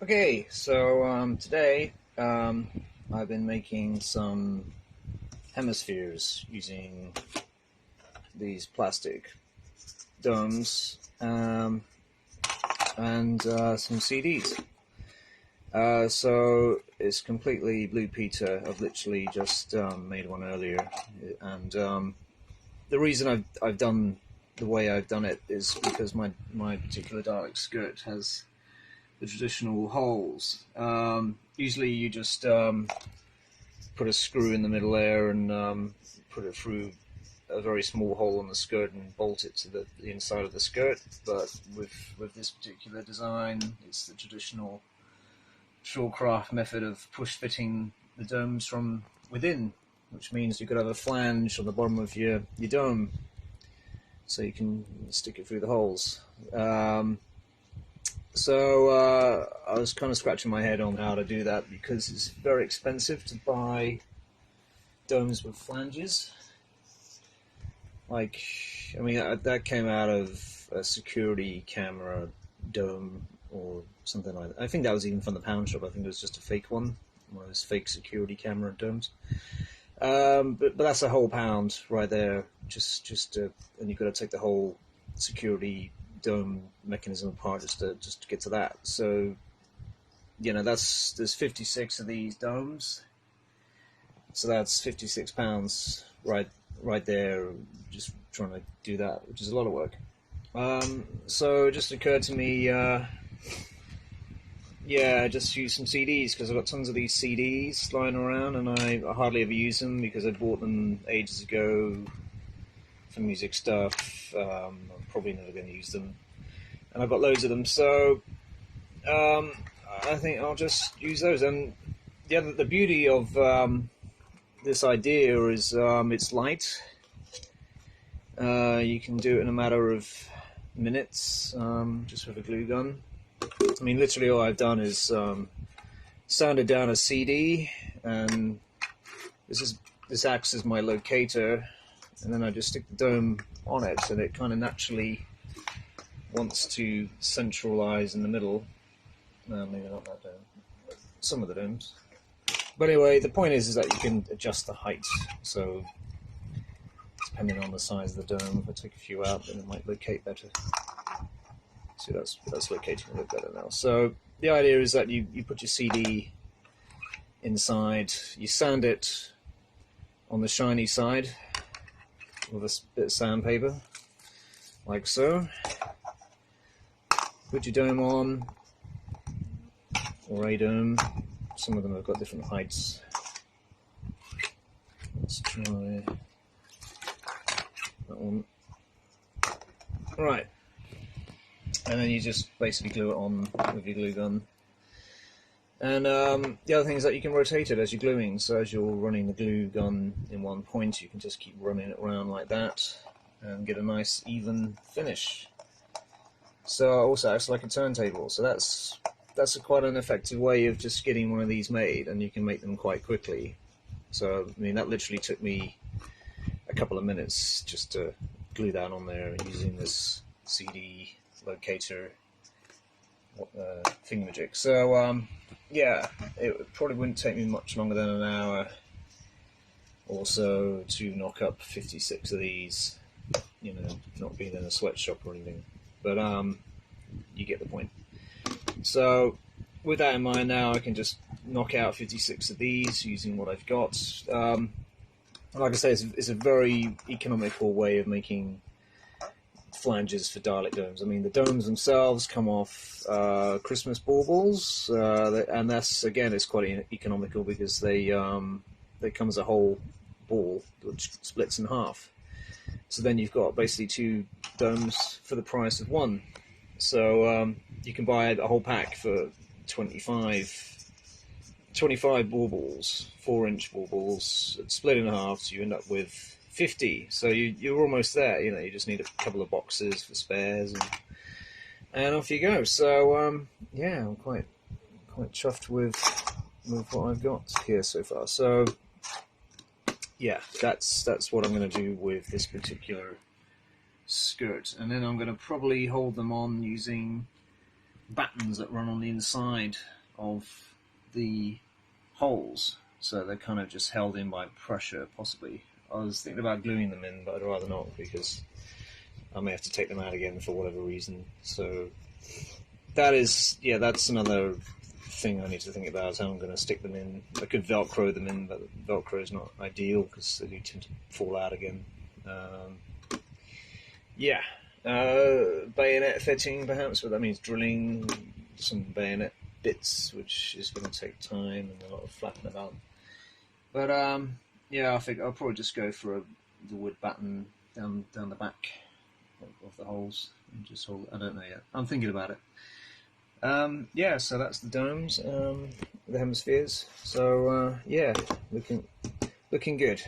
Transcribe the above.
Okay, so today I've been making some hemispheres using these plastic domes and some CDs. So it's completely Blue Peter. I've literally just made one earlier, and the reason I've done the way I've done it is because my particular Dalek skirt has the traditional holes. Usually you just put a screw in the middle there and put it through a very small hole in the skirt and bolt it to the inside of the skirt. But with this particular design, it's the traditional shawcraft method of push fitting the domes from within, which means you could have a flange on the bottom of your dome, so you can stick it through the holes. So I was kind of scratching my head on how to do that because it's very expensive to buy domes with flanges. That came out of a security camera dome or something like that. I think that was even from the pound shop. I think it was just a fake one of those fake security camera domes. But that's a whole pound right there. And you've got to take the whole security dome mechanism apart just to get to that. So there's 56 of these domes, so that's 56 pounds right there, just trying to do that, which is a lot of work. So it just occurred to me, just use some CDs, because I've got tons of these CDs lying around and I hardly ever use them because I bought them ages ago for music stuff. I'm probably never going to use them, and I've got loads of them, so I think I'll just use those. And the beauty of this idea is it's light. You can do it in a matter of minutes, just with a glue gun. I mean, literally all I've done is sanded down a CD, and this acts as my locator, and then I just stick the dome on it, and it kind of naturally wants to centralize in the middle. Maybe not that dome, but some of the domes. But anyway, the point is that you can adjust the height, so depending on the size of the dome, if I take a few out, then it might locate better. See, that's locating a bit better now. So the idea is that you put your CD inside, you sand it on the shiny side with a bit of sandpaper, like so. Put your dome on, or a dome. Some of them have got different heights. Let's try that one. Right. And then you just basically glue it on with your glue gun. And the other thing is that you can rotate it as you're gluing. So as you're running the glue gun in one point, you can just keep running it around like that and get a nice even finish. So also acts like a turntable. So that's quite an effective way of just getting one of these made, and you can make them quite quickly. So I mean, that literally took me a couple of minutes just to glue that on there using this CD locator thingamajig. So it probably wouldn't take me much longer than an hour or so to knock up 56 of these, not being in a sweatshop or anything, but you get the point. So with that in mind, now I can just knock out 56 of these using what I've got. Like I say, it's a very economical way of making flanges for Dalek domes. I mean, the domes themselves come off Christmas baubles, and that's, again, it's quite economical because they come as a whole ball which splits in half. So then you've got basically two domes for the price of one. So you can buy a whole pack for 25 baubles, 4-inch baubles, split in half, so you end up with 50. So you're almost there. You just need a couple of boxes for spares, and off you go. So I'm quite chuffed with what I've got here so far. So yeah, that's what I'm going to do with this particular skirt, and then I'm going to probably hold them on using battens that run on the inside of the holes, so they're kind of just held in by pressure, possibly. I was thinking about gluing them in, but I'd rather not, because I may have to take them out again for whatever reason. So that's another thing I need to think about, is how I'm going to stick them in. I could Velcro them in, but Velcro is not ideal because they do tend to fall out again. Bayonet fitting perhaps, but that means drilling some bayonet bits, which is going to take time and a lot of flapping about. But I think I'll probably just go for the wood batten down the back of the holes and just hold it. I don't know yet. I'm thinking about it. So that's the domes, the hemispheres. So looking good.